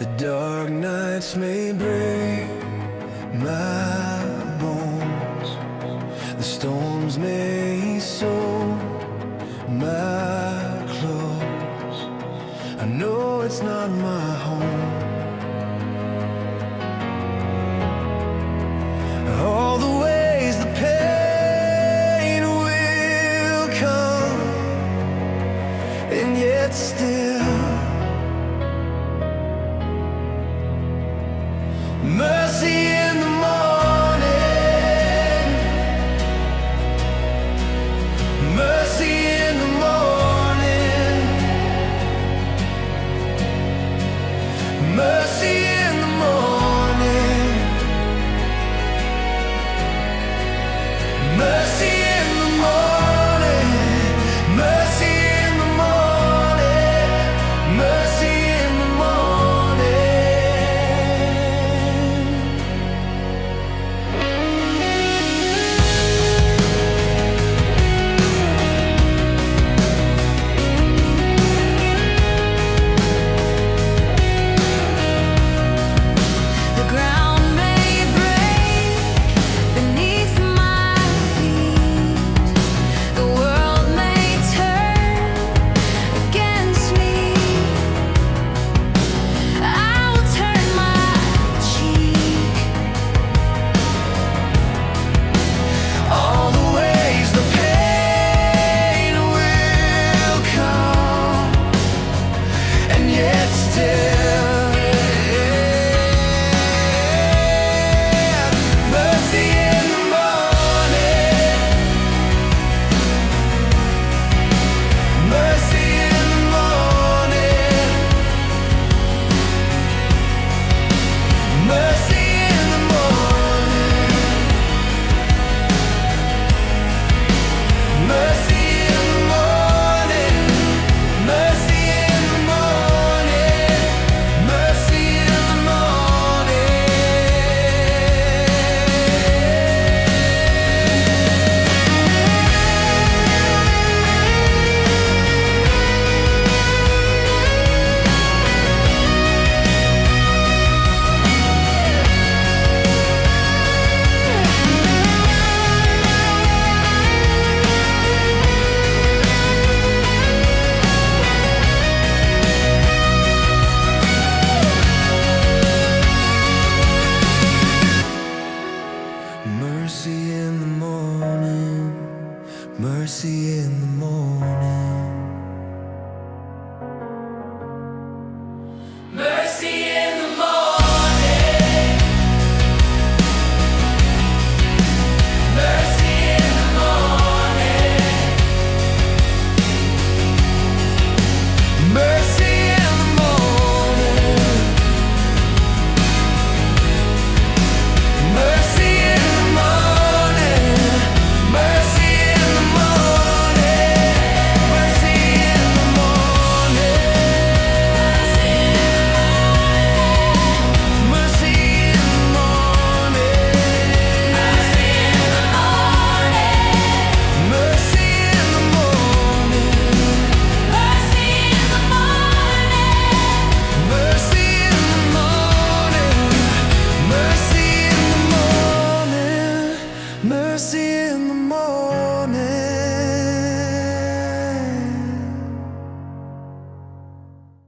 The dark nights may break my bones, the storms may sow my clothes. I know it's not my home. All the ways the pain will come, and yet still mercy in the morning, mercy in the morning, mercy in the morning, mercy in the morning, mercy in the morning, mercy in the morning. The ground may break beneath my feet. The world may turn against me. I'll turn my cheek. All the ways the pain will come, and yet still mercy in the morning, mercy in the morning, mercy in the morning, mercy in the morning, mercy in the morning, mercy in the morning. Mercy in the morning, mercy in the morning, mercy in the morning, mercy in the morning, mercy in the morning, mercy in the morning, mercy in the morning, mercy in the morning, mercy in the morning, mercy in the morning, mercy in the morning, mercy in the morning, mercy in the morning, mercy in the morning, mercy in the morning.